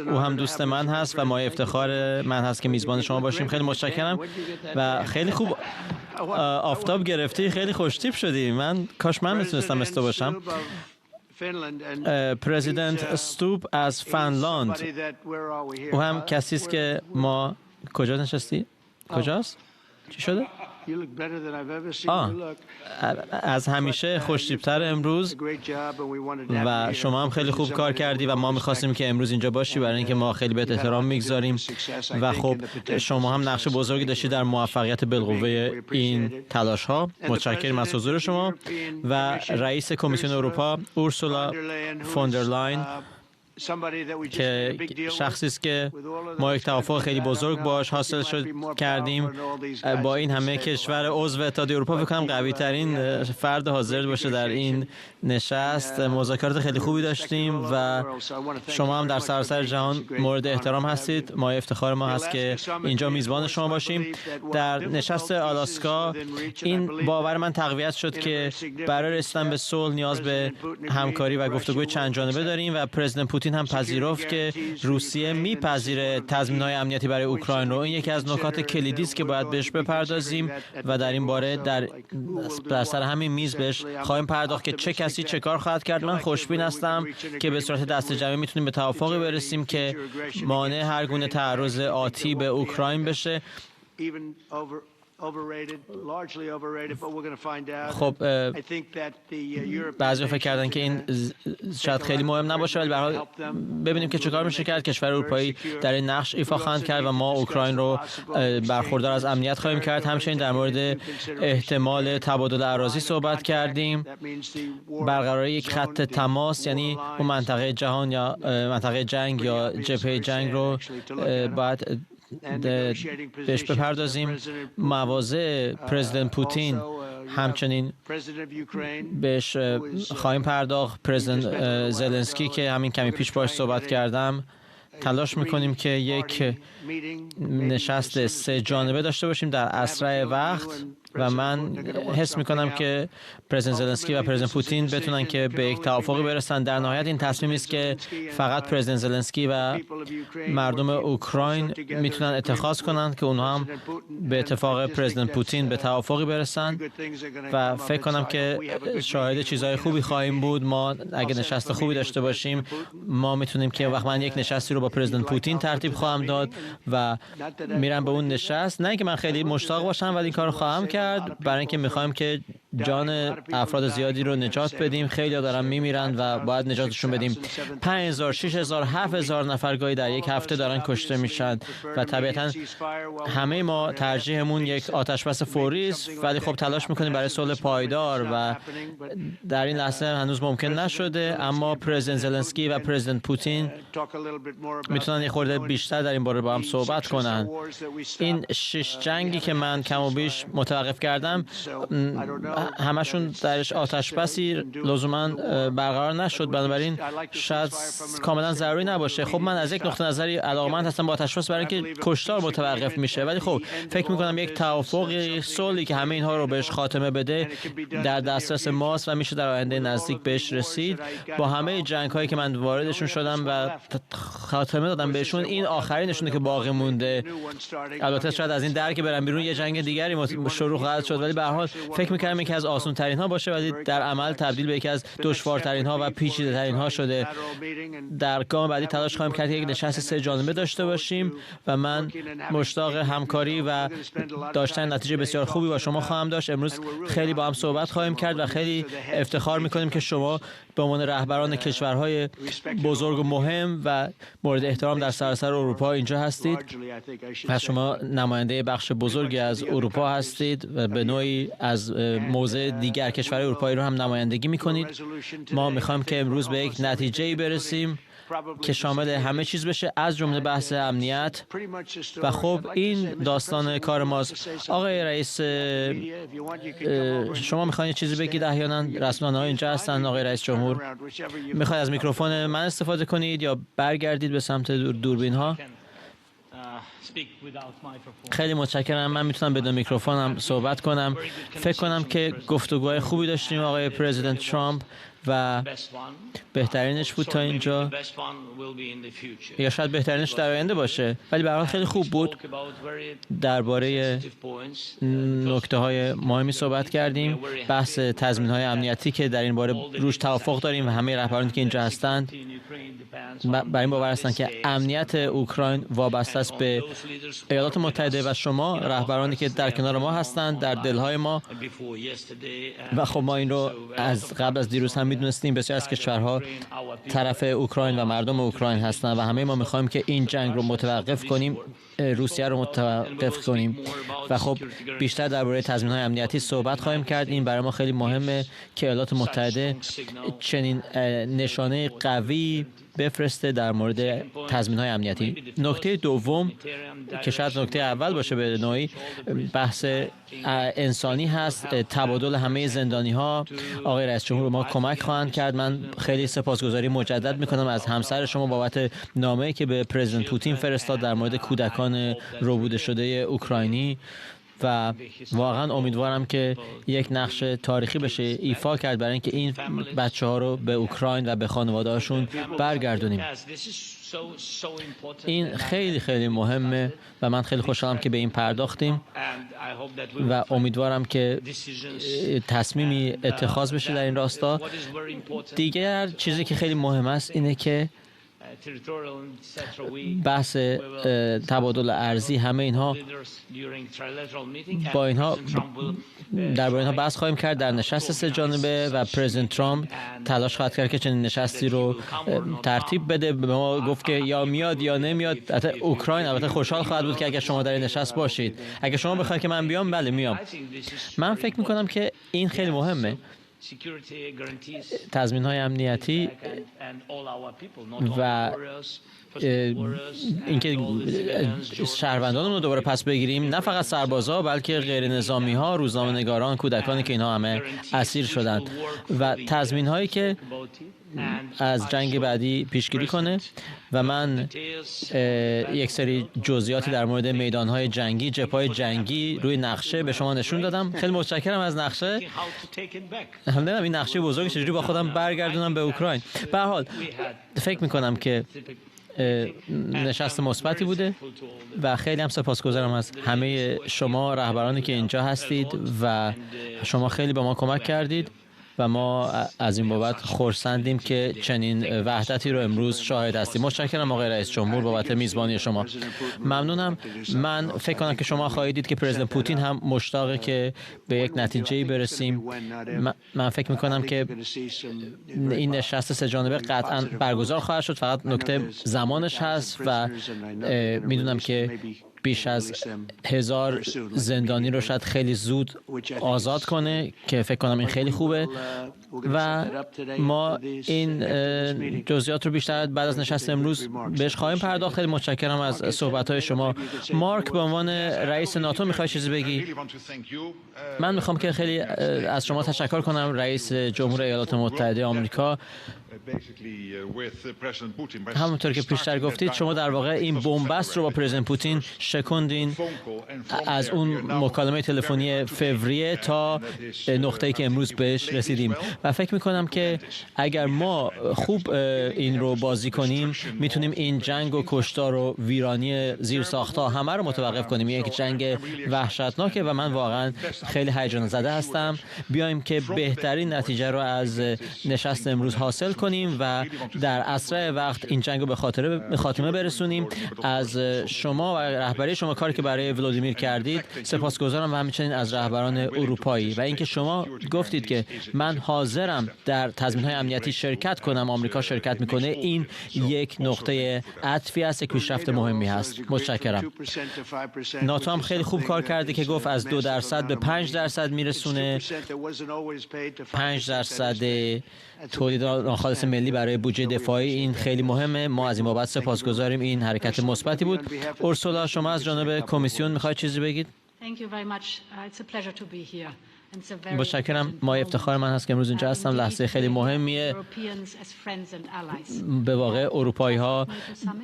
[SPEAKER 6] او هم دوست من هست و مایه افتخار من هست که میزبان شما باشیم. خیلی متشکرم و خیلی خوب آفتاب گرفتی، خیلی خوشتیپ شدی. من کاش من میتونستم مثل تو باشم. پرزیدنت استوب از فنلاند، او هم کسی است که ما کجا نشستی؟ کجاست؟ چی شده؟ از همیشه خوشتیپ‌تر امروز و شما هم خیلی خوب کار کردی و ما می‌خواستیم که امروز اینجا باشی برای اینکه ما خیلی بهت احترام می‌گذاریم و خب شما هم نقش بزرگی داشتی در موفقیت بالقوه این تلاش‌ها. متشکرم از حضور شما و رئیس کمیسیون اروپا اورسولا فون در لاین که شخصی است که ما یک توافق خیلی بزرگ باش حاصل کردیم با این همه کشور عضو اتحادیه اروپا. فکر کنم قوی ترین فرد حاضر باشه در این نشست. مذاکرات خیلی خوبی داشتیم و شما هم در سراسر جهان مورد احترام هستید. ما افتخار ما هست که اینجا میزبان شما باشیم. در نشست آلاسکا این باور من تقویت شد که برای رسیدن به صلح نیاز به همکاری و گفتگوی چند جانبه داریم و پرزیدنت پوتین هم پذیرفت که روسیه میپذیره تضمین‌های امنیتی برای اوکراین رو. این یکی از نکات کلیدی است که باید بهش بپردازیم و در این باره در سر همین میز بهش خواهیم پرداخت که چه کسی چه کار خواهد کرد. من خوشبین هستم که به صورت دست جمعی میتونیم به توافقی برسیم که مانع هر گونه تعرض آتی به اوکراین بشه. خب بعضی فکر کردن که این شاید خیلی مهم نباشه، ولی به هر حال ببینیم که چه کار میشه کرد. کشور اروپایی در این نقش ایفا خواهند کرد و ما اوکراین رو برخوردار از امنیت خواهیم کرد. همچنین در مورد احتمال تبادل اراضی صحبت کردیم. برقراری یک خط تماس، یعنی اون منطقه جهان یا منطقه جنگ یا جبهه جنگ رو باید بهش بپردازیم. مواضع پرزیدنت پوتین همچنین بهش خواهیم پرداخت. پرزیدنت زلنسکی که همین کمی پیش باش صحبت کردم، تلاش میکنیم که یک نشست 3 جانبه داشته باشیم در اسرع وقت و من حس میکنم که پرزیدنت زلنسکی و پرزیدنت پوتین بتونن که به یک توافقی برسن. در نهایت این تصمیمی است که فقط پرزیدنت زلنسکی و مردم اوکراین میتونن اتخاذ کنند که اونها هم به اتفاق پرزیدنت پوتین به توافقی برسن و فکر کنم که شاهد چیزهای خوبی خواهیم بود. ما اگه نشست خوبی داشته باشیم ما میتونیم که وقت من یک نشستی رو با پرزیدنت پوتین ترتیب خواهم داد و میرم به اون نشست. نه اینکه من خیلی مشتاق باشم ولی این کارو خواهم کرد برای اینکه میخوایم که جان افراد زیادی رو نجات بدیم. خیلی دارن میمیرن و باید نجاتشون بدیم. 5000 6000 7000 نفر گاهی در یک هفته دارن کشته میشن و طبیعتا همه ما ترجیحمون یک آتشبس فوری است، ولی خب تلاش میکنیم برای صلح پایدار و در این لحظه هنوز ممکن نشده. اما پرزیدنت زلنسکی و پرزیدنت پوتین میتونن یه خورده بیشتر در این باره با هم صحبت کنن. این 6 جنگی که من کم و بیش متوقف کردم همشون درش آتش بسی لزوما برقرار نشد، بنابراین شاید کاملا ضروری نباشه. خب من از یک نقطه نظری علاقمند هستم با آتش بس برای اینکه کشتار متوقف میشه، ولی خب فکر میکنم یک توافق صلحی که همه اینها رو بهش خاتمه بده در دسترس ماست و میشه در آینده نزدیک بهش رسید. با همه جنگ هایی که من واردشون شدم و خاتمه دادم بهشون، این آخرینشونه که باقی مونده. البته شاید از این درک برم بیرون یه جنگ دیگری شروع خواهد شد، ولی به هر حال فکر می‌کنم یکی از آسان ترین ها باشه، ولی در عمل تبدیل به یکی از دشوارترین ها و پیچیده ترین ها شده. در گام بعدی تلاش خواهیم کرد که یک نشست 3 جانبه داشته باشیم و من مشتاق همکاری و داشتن نتیجه بسیار خوبی با شما خواهم داشت. امروز خیلی با هم صحبت خواهیم کرد و خیلی افتخار می‌کنیم که شما به عنوان رهبران کشورهای بزرگ و مهم و مورد احترام در سراسر اروپا اینجا هستید و شما نماینده بخش بزرگی از اروپا هستید و به نوعی از موضع دیگر کشورهای اروپایی رو هم نمایندگی می‌کنید. ما می‌خوایم که امروز به یک نتیجه‌ای برسیم که شامل همه چیز بشه، از جمله بحث امنیت. و خب این داستان کار ماست. آقای رئیس، شما میخواین چیزی بگید؟ احیانا رسانه‌ها اینجا هستن. آقای رئیس جمهور، میخواید از میکروفون من استفاده کنید یا برگردید به سمت دوربین ها؟ خیلی متشکرم. من میتونم بدون میکروفونم صحبت کنم. فکر کنم که گفتگوهای خوبی داشتیم آقای پرزیدنت ترامپ و بهترینش بود تا اینجا، یا شاید بهترینش در آینده باشه، ولی به هر حال خیلی خوب بود. درباره نکته‌های مهمی صحبت کردیم، بحث تضمین‌های امنیتی که در این باره روش توافق داریم و همه رهبرانی که اینجا هستند بر این باور هستند که امنیت اوکراین وابسته است به ایالات متحده و شما رهبرانی که در کنار ما هستند، در دلهای ما. و خب ما این رو از قبل از دیروز هم میدونستیم. بسیار از کشورها طرف اوکراین و مردم اوکراین هستند و همه ما میخوایم که این جنگ رو متوقف کنیم، روسیه رو متوقف کنیم. و خب بیشتر درباره تضمین‌های امنیتی صحبت خواهیم کرد. این برای ما خیلی مهمه که ایالات متحده چنین نشانه قوی بفرسته در مورد تضمین‌های امنیتی. نکته دوم که شاید نکته اول باشه به نوعی، بحث انسانی هست، تبادل همه زندانی‌ها. آقای رئیس جمهور ما کمک خواهند کرد. من خیلی سپاسگزاری مجدد می‌کنم از همسر شما بابت نامه‌ای که به پرزیدنت پوتین فرستاد در مورد کودکان ربوده شده اوکراینی و واقعا امیدوارم که یک نقش تاریخی بشه ایفا کرد برای اینکه این بچه‌ها رو به اوکراین و به خانواده‌هاشون برگردونیم. این خیلی خیلی مهمه و من خیلی خوشحالم که به این پرداختیم و امیدوارم که تصمیمی اتخاذ بشه در این راستا. دیگر چیزی که خیلی مهم است اینه که بحث تبادل ارزی، همه اینها با اینها درباره اینها بحث خواهیم کرد در نشست سه جانبه و پرزیدنت ترامپ تلاش خواهد کرد که چنین نشستی رو ترتیب بده. به ما گفت که یا میاد یا نمیاد. اوکراین البته خوشحال خواهد بود که اگر شما در این نشست باشید. اگر شما بخواید که من بیام، بله میام. من فکر میکنم که این خیلی مهمه. تضمین‌های امنیتی و اینکه شهروندان رو دوباره پس بگیریم، نه فقط سربازا بلکه غیر نظامی ها، روزنامه‌نگاران، کودکانی که اینها همه اسیر شدند و تضمین‌هایی که از جنگ بعدی پیشگیری کنه. و من یک سری جزئیاتی در مورد میدان‌های جنگی، جبهه‌های جنگی روی نقشه به شما نشون دادم. خیلی متشکرم از نقشه. نمی‌دونم این نقشه بزرگ چجوری با خودم برگردونم به اوکراین. به هر حال فکر می‌کنم که نشست مثبتی بوده و خیلی هم سپاسگزارم از همه شما رهبرانی که اینجا هستید و شما خیلی به ما کمک کردید و ما از این بابت خرسندیم که چنین وحدتی رو امروز شاهد هستیم. متشکرم آقای رئیس جمهور بابت میزبانی شما. ممنونم. من فکر کنم که شما خواهید دید که پرزیدنت پوتین هم مشتاقه که به یک نتیجه‌ای برسیم. من فکر می‌کنم که این نشست سه جانبه قطعاً برگزار خواهد شد، فقط نکته زمانش هست و میدونم که بیش از 1000 زندانی رو شاید خیلی زود آزاد کنه که فکر کنم این خیلی خوبه و ما این جزئیات رو بیشتر بعد از نشست امروز بهش خواهیم پرداخت. خیلی متشکرم از صحبت‌های شما. مارک به عنوان رئیس ناتو می‌خوای چیزی بگی؟ من می‌خوام که خیلی از شما تشکر کنم رئیس جمهور ایالات متحده آمریکا. همونطور که پیشتر گفتید شما در واقع این بنبست رو با پرزیدنت پوتین شکوندین از اون مکالمه تلفنی فوریه تا نقطه‌ای که امروز بهش رسیدیم و فکر می‌کنم که اگر ما خوب این رو بازی کنیم میتونیم این جنگ و کشتار و ویرانی زیرساخت‌ها همه رو متوقف کنیم. یک جنگ وحشتناکه و من واقعا خیلی هیجان زده هستم. بیایم که بهترین نتیجه رو از نشست امروز حاصل کنیم و در اسرع وقت این جنگ رو به خاتمه برسونیم. از شما و رهبری شما کاری که برای ولودیمیر کردید سپاسگزارم و همچنین از رهبران اروپایی و اینکه شما گفتید که من حاضرم در تضمین‌های امنیتی شرکت کنم. آمریکا شرکت میکنه. این یک نقطه عطفی است، یک پیشرفت مهمی هست. متشکرم. ناتو هم خیلی خوب کار کرده که گفت از 2% به 5% میرسونه. 5% تولید ناخالص ملی برای بودجه دفاعی، این خیلی مهمه. ما از این بابت سپاسگزاریم. این حرکت مثبتی بود. اورسولا شما از جانب کمیسیون میخواید چیزی بگید؟ متشکرم. ما افتخار من هست که امروز اینجا هستم. لحظه خیلی مهمیه. به واقع اروپایی ها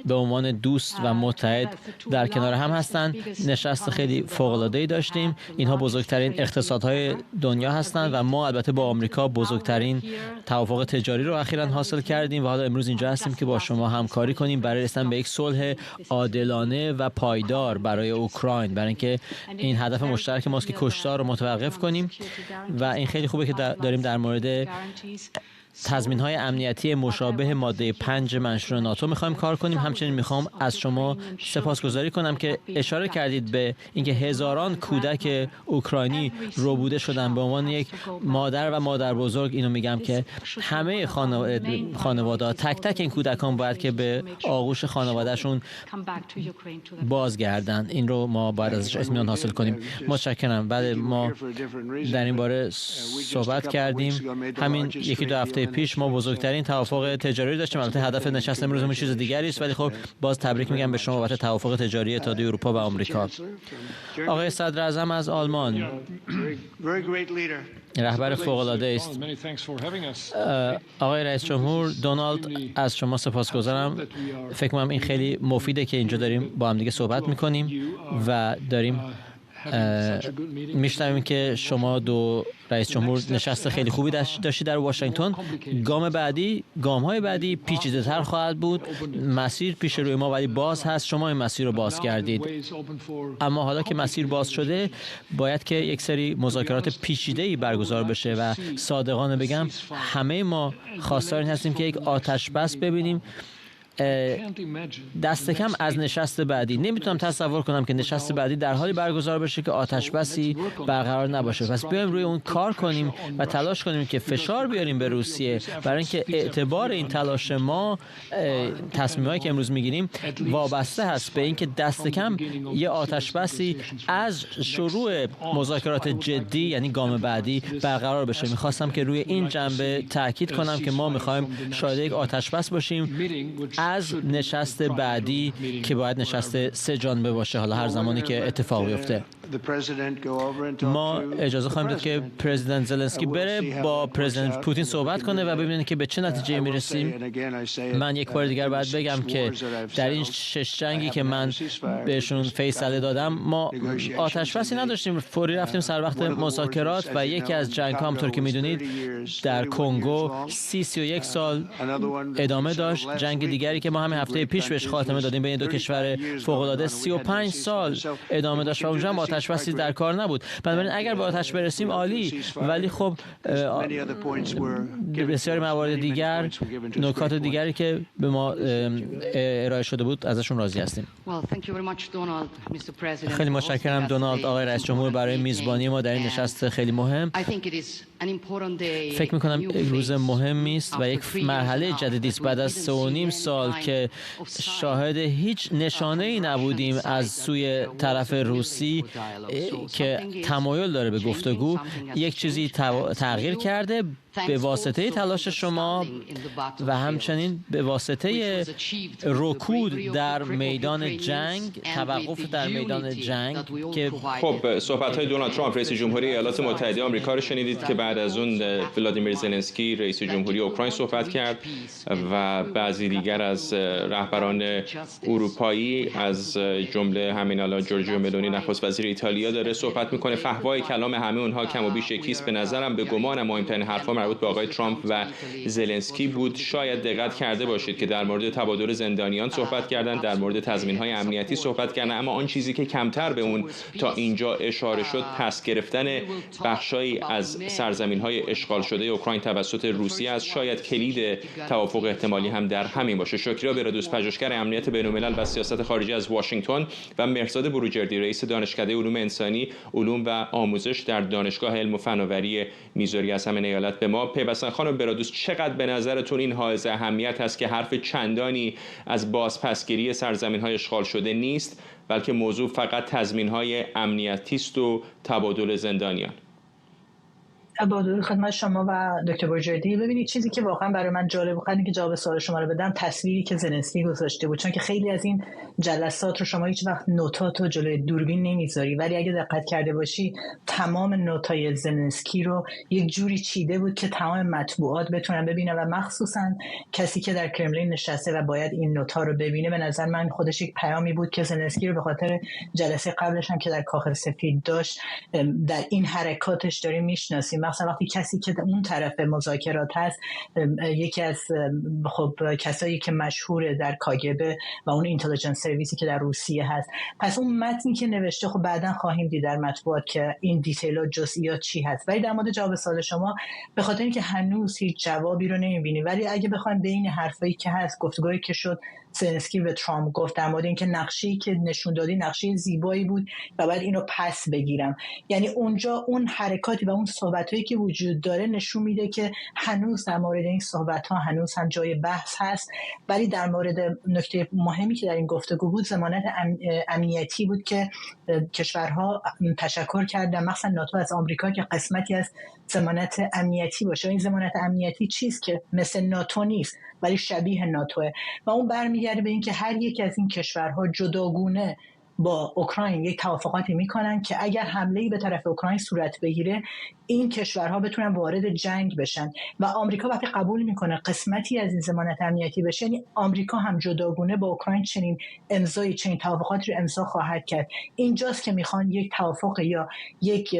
[SPEAKER 6] به عنوان دوست و متحد در کنار هم هستند. نشست خیلی فوق العاده ای داشتیم. اینها بزرگترین اقتصادهای دنیا هستند و ما البته با آمریکا بزرگترین توافق تجاری رو اخیراً حاصل کردیم و حالا امروز اینجا هستیم که با شما همکاری کنیم برای رسیدن به یک صلح عادلانه و پایدار برای اوکراین، برای اینکه این هدف مشترک ماست که کشتار رو متوقف کنیم و این خیلی خوبه که داریم در مورد تضمین‌های امنیتی مشابه ماده 5 منشور ناتو می‌خوایم کار کنیم. همچنین می‌خوام از شما سپاسگزاری کنم که اشاره کردید به اینکه هزاران کودک اوکراینی ربوده شدن. به عنوان یک مادر و مادر بزرگ اینو میگم که همه خانواده‌ها تک تک این کودکان باید که به آغوش خانواده‌شون بازگردن. این رو ما باید ازش اطمینان حاصل کنیم. متشکرم. بعد ما در این باره صحبت کردیم. همین یکی دو هفته پیش ما بزرگترین توافق تجاری داشتیم. البته هدف نشست امروز چیز دیگری است، ولی خب باز تبریک میگم به شما بابت توافق تجاری اتحادیه اروپا و آمریکا. آقای صدر اعظم از آلمان، رهبر فوق العاده است. آقای رئیس جمهور دونالد، از شما سپاسگزارم. فکر کنم این خیلی مفیده که اینجا داریم با هم دیگه صحبت میکنیم و داریم میشنویم که شما دو رئیس جمهور نشست خیلی خوبی داشتی در واشنگتن. گام‌های بعدی پیچیده‌تر خواهد بود. مسیر پیش روی ما ولی باز هست. شما این مسیر رو باز کردید. اما حالا که مسیر باز شده باید که یک سری مذاکرات پیچیده‌ای برگزار بشه و صادقانه بگم همه ما خواستار هستیم که یک آتش بس ببینیم. دست کم از نشست بعدی نمیتونم تصور کنم که نشست بعدی در حالی برگزار بشه که آتش بسی برقرار نباشه. پس بیایم روی اون کار کنیم و تلاش کنیم که فشار بیاریم به روسیه برای اینکه اعتبار این تلاش ما، تصمیمایی که امروز میگیریم وابسته هست به اینکه دست کم یه آتش بسی از شروع مذاکرات جدی یعنی گام بعدی برقرار بشه. میخواستم که روی این جنبه تاکید کنم که ما میخوایم شاهد یک آتش بس باشیم از نشست بعدی که باید نشست سه جانبه باشه، حالا هر زمانی که اتفاق بیفته. ما اجازه خواهیم داد که پرزیدنت زلنسکی بره با پرزیدنت پوتین صحبت کنه و ببینید که به چه نتیجه میرسیم. من یک بار دیگر باید بگم که در این 6 جنگی که من بهشون فیصله دادم ما آتش بسی نداشتیم، فوری رفتیم سر وقت مذاکرات و یکی از جنگ ها همونطور که میدونید در کنگو 31 سال ادامه داشت. جنگ دیگری که ما همین هفته پیش بهش خاتمه دادیم بین دو کشور فوق العاده 35 سال ادامه داشت و اونجا هم آتش بسی در کار نبود. بنابراین اگر به آتش برسیم عالی، ولی خب بسیاری موارد دیگر، نکات دیگری که به ما ارائه شده بود ازشون راضی هستیم. خیلی متشکرم دونالد آقای رئیس جمهور برای میزبانی ما در این نشست خیلی مهم. فکر می‌کنم روز مهمی است و یک مرحله جدیدی است بعد از 3.5 سال که شاهد هیچ نشانه‌ای نبودیم از سوی طرف روسی که تمایل داره به گفتگو. یک چیزی تغییر کرده به واسطه تلاش شما و همچنین به واسطه رکود در میدان جنگ، توقف در میدان جنگ که
[SPEAKER 1] خب صحبت‌های دونالد ترامپ رئیس جمهوری ایالات متحده آمریکا رو شنیدید که بعد از اون ولادیمیر زلنسکی رئیس جمهوری اوکراین صحبت کرد و بعضی دیگر از رهبران اروپایی از جمله همین الان جورجیو ملونی نخست وزیر ایتالیا داره صحبت میکنه. فحوای کلام همه اونها کم و بیش یکیست. به نظرم به گمانم مهمترین حرفا مربوط به آقای ترامپ و زلنسکی بود. شاید دقت کرده باشید که در مورد تبادل زندانیان صحبت کردن، در مورد تضمین‌های امنیتی صحبت کردن، اما آن چیزی که کمتر به اون تا اینجا اشاره شد پس گرفتن بخشایی از سرزمین‌های اشغال شده اوکراین توسط روسیه است. شاید کلید توافق احتمالی هم در همین باشه. شکریا برادوس، پژوهشگر امنیت بین‌الملل و سیاست خارجی از واشنگتن و مهرزاد بروجردی، رئیس دانشکده علوم انسانی، علوم و آموزش در دانشگاه علم و فناوری میزوری از همین ایالت به ما پیوستن. خانم برادوس، چقدر به نظرتون این حائز اهمیت هست که حرف چندانی از بازپسگیری سرزمین‌های اشغال شده نیست، بلکه موضوع فقط تضمین‌های امنیتی است و تبادل زندانیان؟
[SPEAKER 9] با درود خدمت شما و دکتر بروجردی. ببینید چیزی که واقعا برای من جالب بود اینکه جواب سوال شما رو بدم، تصویری که زلنسکی گذاشته بود، چون که خیلی از این جلسات رو شما هیچ وقت نوتات رو جلوی دوربین نمیذاری، ولی اگه دقت کرده باشی تمام نوتای زلنسکی رو یک جوری چیده بود که تمام مطبوعات بتونن ببینن و مخصوصا کسی که در کرملین نشسته و باید این نوتا رو ببینه. به نظر من خودش یک پیامی بود که زلنسکی رو به خاطر جلسه قبلش هم که در کاخ سفید داشت در این حرکاتش داریم میشناسیم. مثلا وقتی کسی که اون طرف مذاکرات هست یکی از کسایی که مشهوره در کاگبه و اون اینتلیجنس سرویسی که در روسیه هست، پس اون متنی که نوشته خب بعداً خواهیم دید در مطبوعات که این دیتیل‌ها جزئیات چی هست. ولی در مورد جواب سوال شما، به خاطر اینکه هنوز هیچ جوابی رو نمی‌بینیم، ولی اگه بخوایم بین حرفایی که هست، گفتگویی که شد، زلنسکی به ترامپ گفت در مورد اینکه نقشه‌ای که نشون دادی نقشه زیبایی بود و بعد اینو پس بگیرم، یعنی اونجا اون حرکاتی و اون صحبتایی که وجود داره نشون میده که هنوز در مورد این صحبت‌ها هنوز هم جای بحث هست. ولی در مورد نکته مهمی که در این گفتگو بود، ضمانت امنیتی بود که کشورها تشکر کردن، مثلا ناتو از آمریکا که قسمتی از ضمانت امنیتی باشه. این ضمانت امنیتی چیست که مثل ناتو نیست ولی شبیه ناتوه و اون برمیگرده به اینکه هر یک از این کشورها جداگونه با اوکراین یک توافقاتی میکنن که اگر حمله‌ای به طرف اوکراین صورت بگیره این کشورها بتونن وارد جنگ بشن و آمریکا وقتی قبول میکنه قسمتی از این ضمانت امنیتی بشه، یعنی آمریکا هم جداگونه با اوکراین چنین توافقاتی رو امضا خواهد کرد. اینجاست که میخوان یک توافق یا یک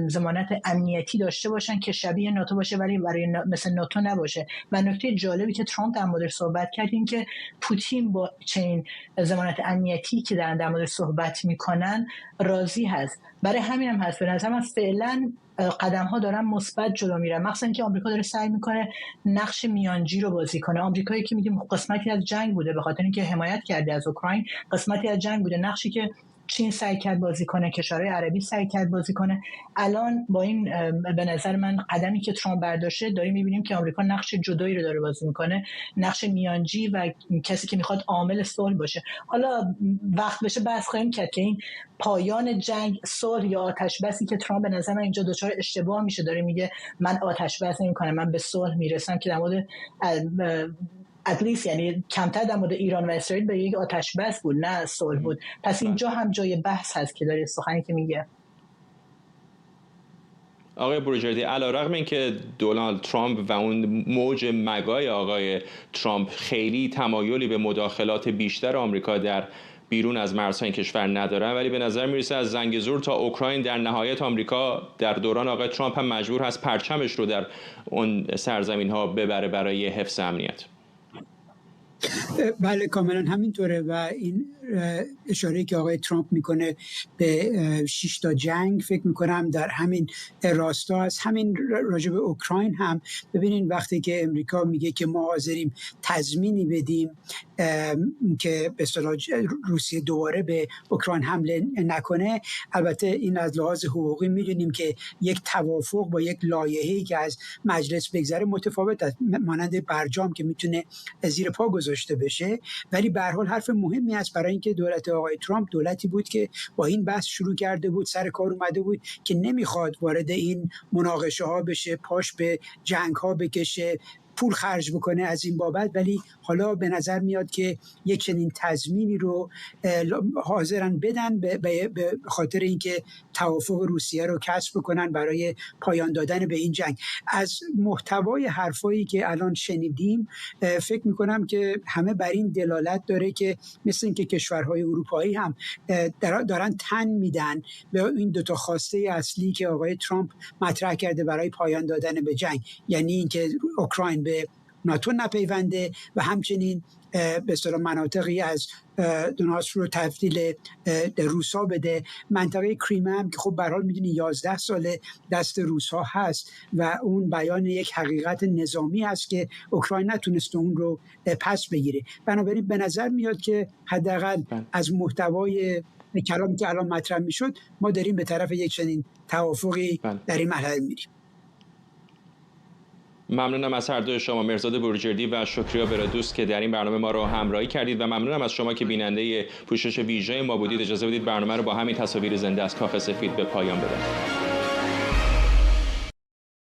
[SPEAKER 9] ضمانت امنیتی داشته باشن که شبیه ناتو باشه ولی برای مثل ناتو نباشه. و نکته جالبی که ترامپ در موردش صحبت کرد این که پوتین با چنین ضمانت امنیتی که در مورد صحبت میکنن راضی هست. برای همین هم هست به نظر من فعلا قدم ها دارن مثبت جلو میرن، مخصوصا اینکه آمریکا داره سعی میکنه نقش میانجی رو بازی کنه. آمریکایی که میگیم قسمتی از جنگ بوده به خاطر اینکه حمایت کرده از اوکراین، قسمتی از جنگ بوده، نقشی که چین سعی کرد بازی کنه، کشورهای عربی سعی کرد بازی کنه. الان با این به نظر من قدمی که ترامپ برداشته داریم میبینیم که آمریکا نقش جدایی رو داره بازی میکنه، نقش میانجی و کسی که میخواد عامل صلح باشه. حالا وقت بشه بحث خواهیم کرد که این پایان جنگ، صلح یا آتش بسی که ترامپ به نظر من اینجا دچار اشتباه میشه، داره میگه من آتش بس نمیکنم، من به صلح میرسم، که در مورد اتلیست یعنی کمتر در مورد ایران و اسرائیل به یک آتش بس بود نه صلح بود. پس اینجا هم جای بحث هست که داره سخنی که میگه.
[SPEAKER 1] آقای بروجردی، علیرغم اینکه دونالد ترامپ و اون موج مگای آقای ترامپ خیلی تمایلی به مداخلات بیشتر آمریکا در بیرون از مرزهای کشور ندارن، ولی به نظر میرسه از زنگزور تا اوکراین در نهایت آمریکا در دوران آقای ترامپ هم مجبور هست پرچمش رو در اون سرزمین ها ببره برای حفظ امنیت.
[SPEAKER 10] بله کاملا همینطوره و این اشاره که آقای ترامپ میکنه به 6 تا جنگ فکر میکنم در همین راستا است. همین راجع به اوکراین هم ببینین وقتی که امریکا میگه که ما حاضریم تضمینی بدیم که به اصطلاح روسیه دوباره به اوکراین حمله نکنه، البته این از لحاظ حقوقی میدونیم که یک توافق با یک لایحه‌ای که از مجلس بگذره متفاوت است، مانند برجام که میتونه زیر پا گذاشته بشه. ولی به هر حال حرف مهمی است، برای اینکه دولت آقای ترامپ دولتی بود که با این بحث شروع کرده بود، سر کار اومده بود که نمیخواد وارد این مناقشه ها بشه، پاش به جنگ ها بکشه، پول خرج بکنه از این بابت. ولی حالا به نظر میاد که یک چنین تضمینی رو حاضرن بدن به خاطر اینکه توافق روسیه رو کسب بکنن برای پایان دادن به این جنگ. از محتوای حرفایی که الان شنیدیم فکر میکنم که همه بر این دلالت داره که مثل اینکه کشورهای اروپایی هم دارن تن میدن به این دوتا خواسته اصلی که آقای ترامپ مطرح کرده برای پایان دادن به جنگ، یعنی اینکه اوکراین به ناتو نپیونده و همچنین به اصطلاح مناطقی از دونباس رو تبدیل روسا بده. منطقه کریمه هم که خب به هر حال میدونی 11 سال دست روسا هست و اون بیان یک حقیقت نظامی هست که اوکراین نتونسته اون رو پس بگیره. بنابراین به نظر میاد که حداقل از محتوای کلامی که الان مطرح میشد ما داریم به طرف یک چنین توافقی در این مرحله میریم.
[SPEAKER 1] ممنونم از هر دوی شما، مرزاد بروجردی و شکریا برادوست، که در این برنامه ما رو همراهی کردید و ممنونم از شما که بیننده پوشش ویژه ما بودید. اجازه بدید برنامه رو با همین تصاویر زنده از کاخ سفید به پایان ببرم.